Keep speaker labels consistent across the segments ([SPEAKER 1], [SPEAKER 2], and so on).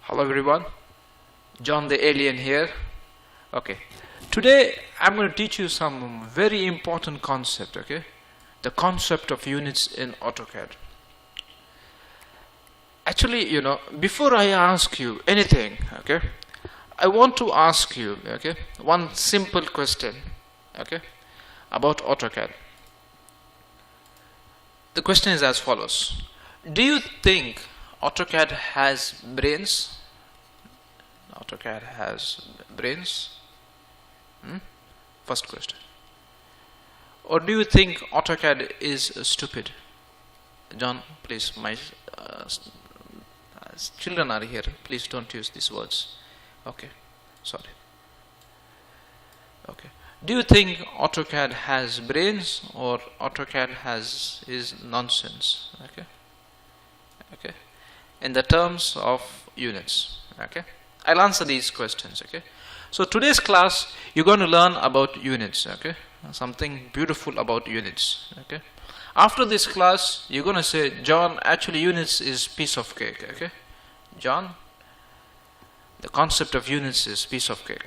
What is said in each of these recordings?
[SPEAKER 1] Hello everyone, John the Alien here. Okay, today I'm going to teach you some very important concept, okay? The concept of units in AutoCAD. Actually, before I ask you anything, okay, I want to ask you, okay, one simple question, okay, about AutoCAD. The question is as follows. Do you think AutoCAD has brains? AutoCAD has brains? First question. Or do you think AutoCAD is stupid? John, please, my children are here. Please don't use these words. Okay, sorry. Okay. Do you think AutoCAD has brains or AutoCAD is nonsense? Okay. Okay. In the terms of units. Okay. I'll answer these questions. Okay. So today's class you're going to learn about units. Okay. Something beautiful about units. Okay. After this class you're going to say, John, actually units is piece of cake. Okay. John, the concept of units is piece of cake.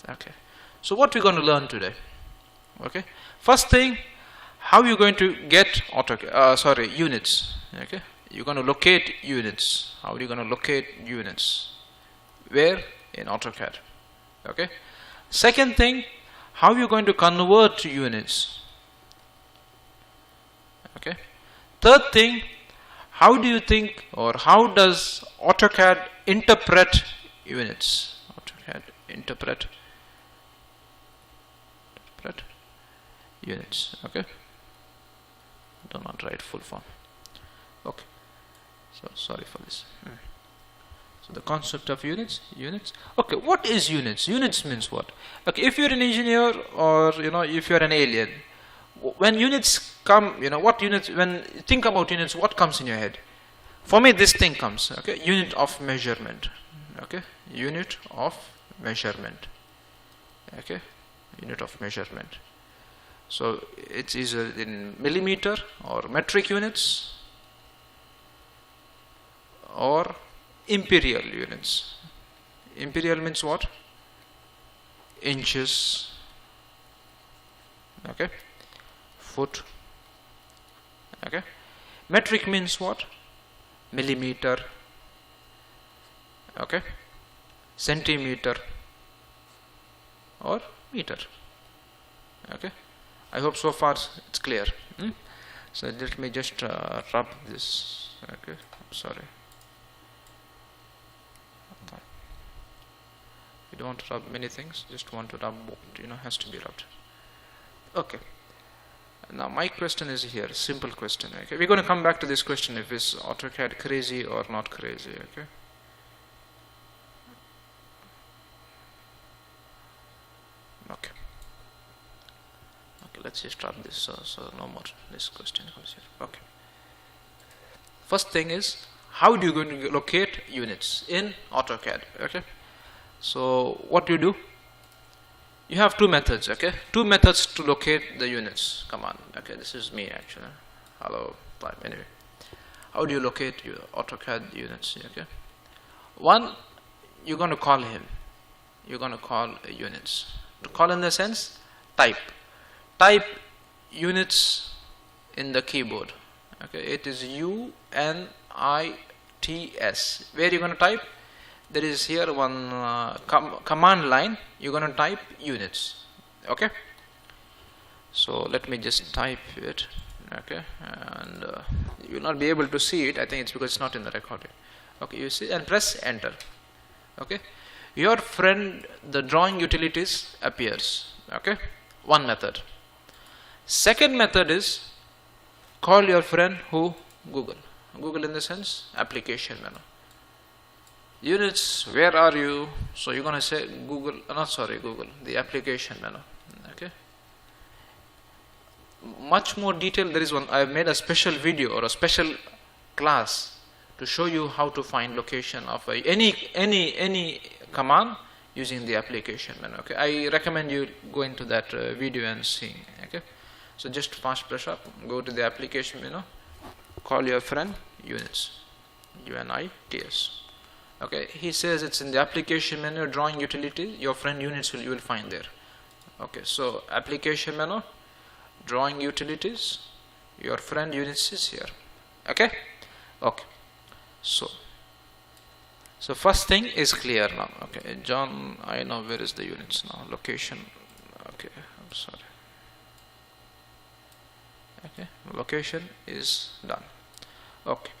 [SPEAKER 1] Okay. So what we're going to learn today? Okay. First thing, how you're going to get units. Okay. You're going to locate units. How are you going to locate units? Where? In AutoCAD. Okay. Second thing, how you're going to convert units. Okay. Third thing, how do you think or how does AutoCAD interpret units? AutoCAD interpret units. Okay. Do not write full form. Okay. So sorry for this. So the concept of units. Okay, what is units? Units means what? Okay, if you're an engineer or if you're an alien, when units come, what units? When you think about units, what comes in your head? For me, this thing comes. Okay, unit of measurement. Okay, unit of measurement. Okay, unit of measurement. So it's either in millimeter or metric units or imperial units. Imperial means what? Inches. Okay. Foot. Okay. Metric means what? Millimeter. Okay. Centimeter or meter. Okay. I hope so far it's clear. So let me just rub this. Okay. I'm sorry. You don't want to rub many things, just want to rub what has to be rubbed. Okay. Now my question is here, simple question. Okay, we're going to come back to this question if is AutoCAD crazy or not crazy. Okay. Okay. Okay. Let's just rub this so no more this question comes here. Okay. First thing is, how do you going to locate units in AutoCAD? Okay. So what you do? You have two methods, okay? Two methods to locate the units. Come on, okay, this is me actually. Hello, anyway. How do you locate your AutoCAD units? Okay. One, you're going to call him. You're going to call units. To call in the sense, type units in the keyboard. Okay, it is UNITS. Where you're going to type? There is here one command line. You're going to type units. Okay. So let me just type it. Okay, and you will not be able to see it. I think it's because it's not in the recording. Okay, you see and press enter. Okay, your friend the drawing utilities appears. Okay, one method. Second method is call your friend who Google in the sense application menu. Units, where are you? So you're going to say Google, the application menu. Okay. Much more detail. There is one. I have made a special video or a special class to show you how to find location of any command using the application menu. Okay. I recommend you go into that video and see. Okay. So just fast press up. Go to the application menu. Call your friend units. UNITS. Okay, he says it's in the application menu, drawing utility, your friend units you will find there. Okay, so application menu, drawing utilities, your friend units is here. Okay, okay. So first thing is clear now. Okay, John, I know where is the units now. Location. Okay, I'm sorry. Okay, location is done. Okay.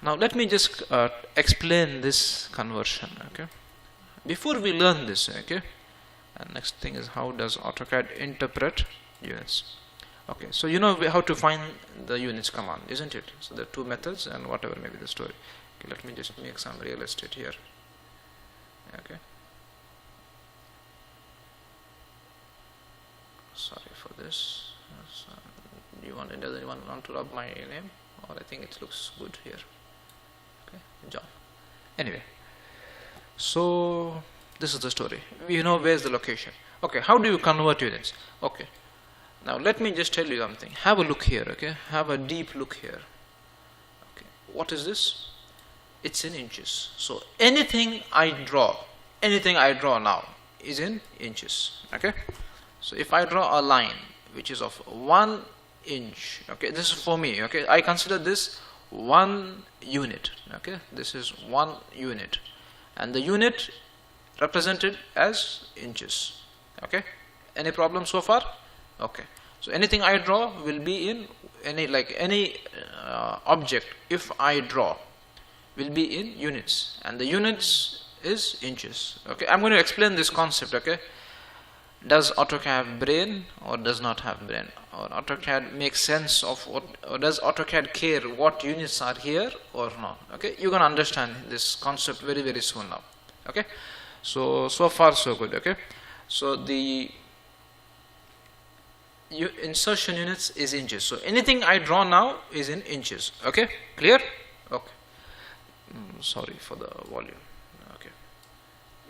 [SPEAKER 1] Now let me just explain this conversion. Okay, before we learn this, okay, and next thing is how does AutoCAD interpret units. Okay, so you know how to find the units command, isn't it? So there are two methods and whatever may be the story. Okay, let me just make some real estate here. Okay, sorry for this. Does anyone want to rub my name? Or I think it looks good here. Okay, John. Anyway, so this is the story. You know where's the location. Okay, how do you convert units? Okay, now let me just tell you something. Have a look here. Okay, have a deep look here. Okay, what is this? It's in inches. So anything I draw now is in inches. Okay, so if I draw a line which is of 1 inch, okay, this is for me. Okay, I consider this 1 unit. Okay, this is 1 unit, and the unit represented as inches. Okay, any problem so far? Okay, so anything I draw will be in any object, if I draw, will be in units, and the units is inches. Okay, I'm going to explain this concept. Okay, does AutoCAD have brain or does not have brain, or AutoCAD makes sense of what, or does AutoCAD care what units are here or not? Okay, you're going to understand this concept very, very soon now. Okay, so far so good. Okay, so the insertion units is inches, so anything I draw now is in inches. Okay, clear? Okay, sorry for the volume.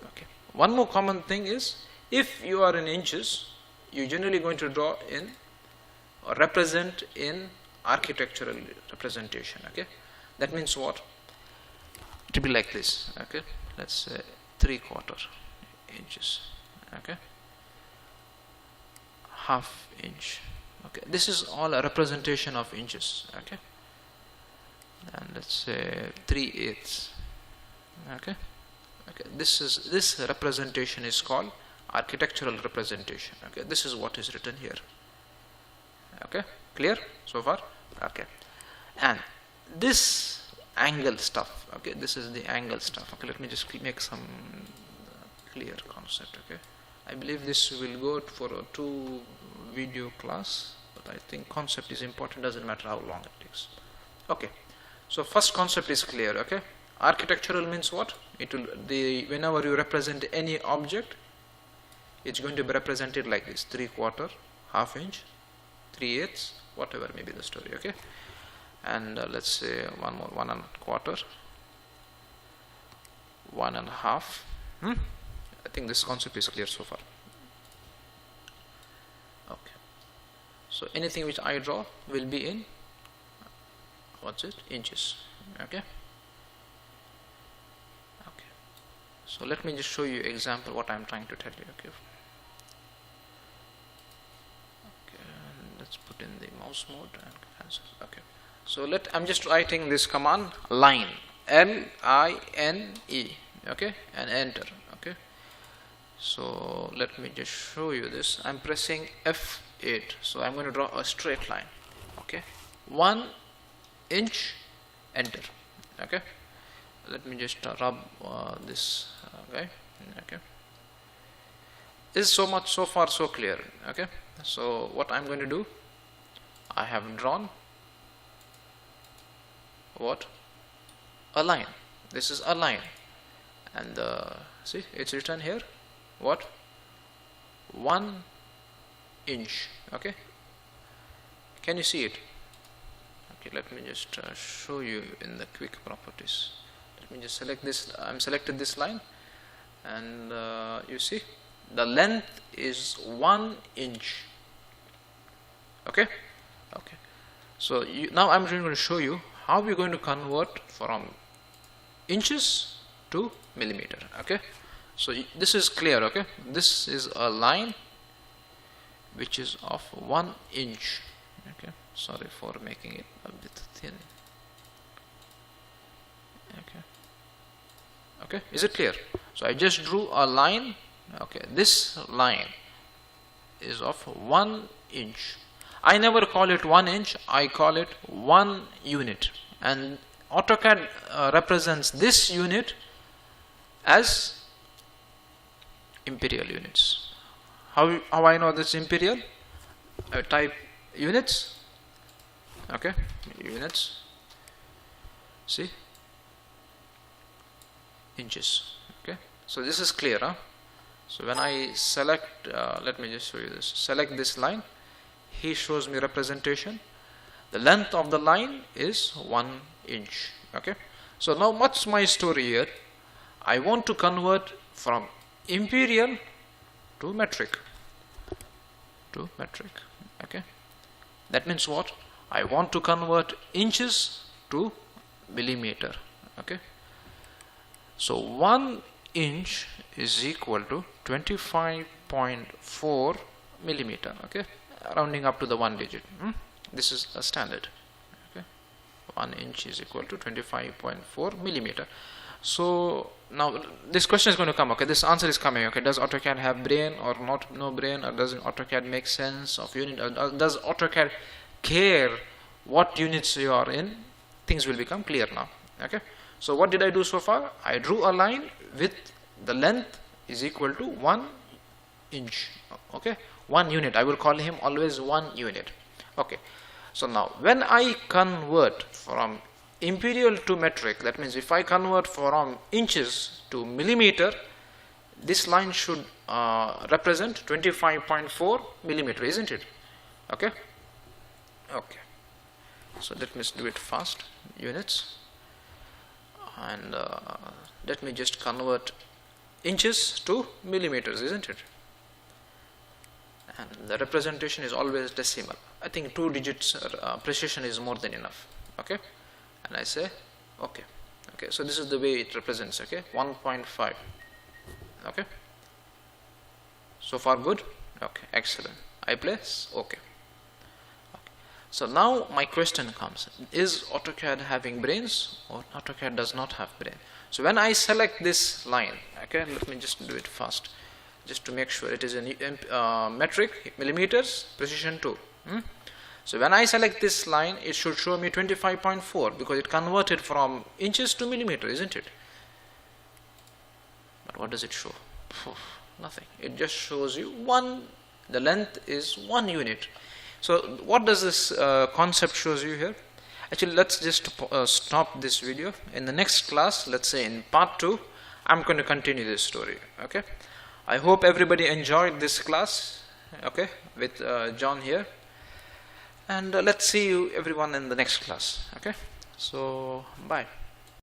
[SPEAKER 1] Okay, one more common thing is, if you are in inches, you're generally going to draw in or represent in architectural representation. Okay, that means what? It will be like this. Okay, let's say 3/4 inches. Okay, ½ inch. Okay, this is all a representation of inches. Okay, and let's say 3/8. Okay, this representation is called architectural representation. Okay, this is what is written here. Okay, clear so far? Okay, and this angle stuff. Okay, this is the angle stuff. Okay, let me just make some clear concept. Okay, I believe this will go for a 2 video class, but I think concept is important, doesn't matter how long it takes. Okay, so first concept is clear. Okay, architectural means what? It will, whenever you represent any object, it's going to be represented like this: 3/4, ½ inch, 3/8, whatever may be the story. Okay, and let's say one more, 1¼ 1½ I think this concept is clear so far. Okay, so anything which I draw will be in, what's it, inches. Okay, so let me just show you example what I'm trying to tell you. Okay, let's put in the mouse mode and cancel. Okay, so I'm just writing this command, line, LINE. Okay, and enter. Okay, so let me just show you this. I'm pressing F8, so I'm going to draw a straight line. Okay, 1 inch, enter. Okay, let me just rub this. Okay, this is so far so clear. Okay, so what I'm going to do, I have drawn what? A line. This is a line, and see, it's written here what? 1 inch. Okay, can you see it? Okay, let me just show you in the quick properties. Let me just select this. I'm selected this line, and you see the length is 1 inch. Okay, so now I'm going to show you how we're going to convert from inches to millimeter. Okay, so this is clear. Okay, this is a line which is of 1 inch. Okay, sorry for making it a bit thin. Okay, is it clear? So I just drew a line. Okay, this line is of 1 inch. I never call it 1 inch, I call it 1 unit, and AutoCAD represents this unit as imperial units. How I know this imperial? I type units. Okay, units. See, inches. Okay, so this is clear, huh? So when I select, let me just show you this. Select this line. He shows me representation. The length of the line is 1 inch. Okay, so now what's my story here? I want to convert from imperial to metric. Okay, that means what? I want to convert inches to millimeter. Okay, so 1 inch is equal to 25.4 millimeter. Okay, rounding up to the 1 digit. This is a standard. Okay, 1 inch is equal to 25.4 millimeter. So now this question is going to come. Okay, this answer is coming. Okay, does AutoCAD have brain or not? No brain, or does AutoCAD make sense of unit? Or does AutoCAD care what units you are in? Things will become clear now. Okay, so what did I do so far? I drew a line with the length is equal to 1 inch. Okay, 1 unit. I will call him always 1 unit. Okay, so now when I convert from imperial to metric, that means if I convert from inches to millimeter, this line should represent 25.4 millimeter, isn't it? Okay, so let me do it fast. Units, and let me just convert inches to millimeters, isn't it? And the representation is always decimal. I think 2 digits precision is more than enough. Okay, and I say okay. So this is the way it represents. Okay, 1.5. Okay, so far good. Okay, excellent. I place okay. So now my question comes: is AutoCAD having brains, or AutoCAD does not have brain? So when I select this line, okay, let me just do it fast, just to make sure it is in metric, millimeters, precision 2. So when I select this line, it should show me 25.4 because it converted from inches to millimeter, isn't it? But what does it show? Nothing. It just shows you the length is 1 unit. So what does this concept shows you here? Actually, let's just stop this video. In the next class, let's say in part 2, I'm going to continue this story. Okay, I hope everybody enjoyed this class. Okay, with John here, and let's see you everyone in the next class. Okay, so bye.